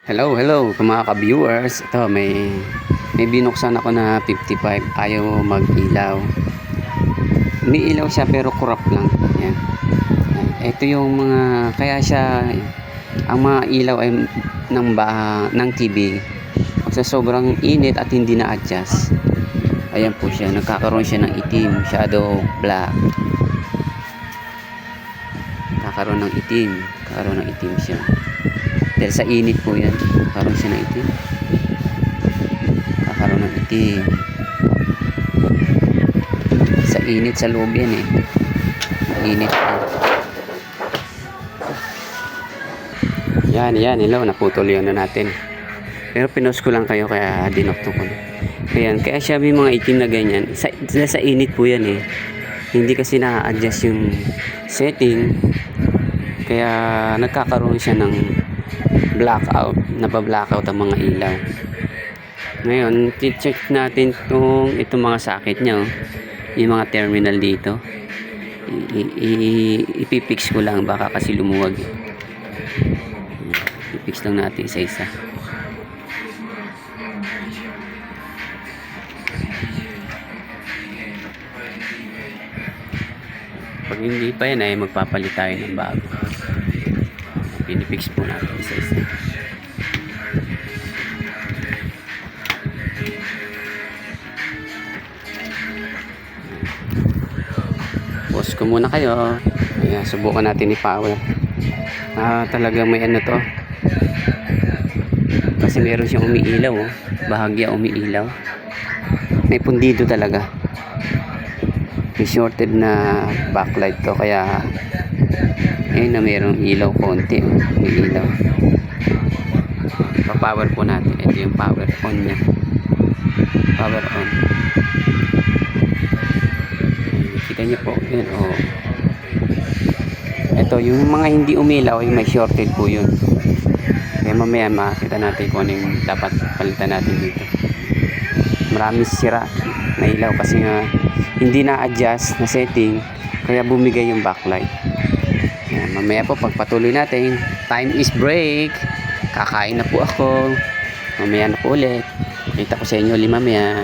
Hello mga ka-viewers. Ito may binuksan ako na 55, ayaw mag-ilaw. Umiilaw siya pero kurap lang. Yan. Ito yung mga kaya siya ang mga ilaw ay ng TV. Pag sa sobrang init at hindi na-adjust. Ayan po siya, nagkakaroon siya ng itim, shadow black. Kakaroon ng itim siya. Dahil sa init po yan, kakaroon siya ng itim. Kakaroon ng itim. Sa init sa loob yan eh. Init po. Yan, hello, naputol yun na natin. Pero pinost ko lang kayo kaya dinokto ko. Ayan, kaya siya may mga itim na ganyan. Sa init po yan eh. Hindi kasi na-adjust yung setting. Kaya nagkakaroon siya ng blackout, nabablackout ang mga ilaw. Ngayon, check natin itong mga socket niya, oh. Yung mga terminal dito. Ipipix ko lang, baka kasi lumuwag. Ipix lang natin isa-isa. Pag hindi pa yan ay magpapalit tayo ng bago. Pinipix po natin isa-isa. Pause ko muna kayo. Ayan, subukan natin i-power. Talagang may ano to. Kasi meron siyang umiilaw, oh. Bahagya umiilaw. May pundido talaga. May shorted na backlight to, kaya ayun na merong ilaw konti, oh. May ilaw. Pa-power po natin. Ito yung power on nya. Power on. Kita niyo po yun, oh. Ito yung mga hindi umilaw ay may shorted po yun. Kaya mamaya makita natin kung ano yung dapat palitan natin dito. Maraming sira na ilaw kasi nga hindi na-adjust na setting, kaya bumigay yung backlight. Yan, mamaya po pagpatuloy natin. Time is break. Kakain na po ako. Mamaya na po ulit. Kita ko sa inyo mamaya.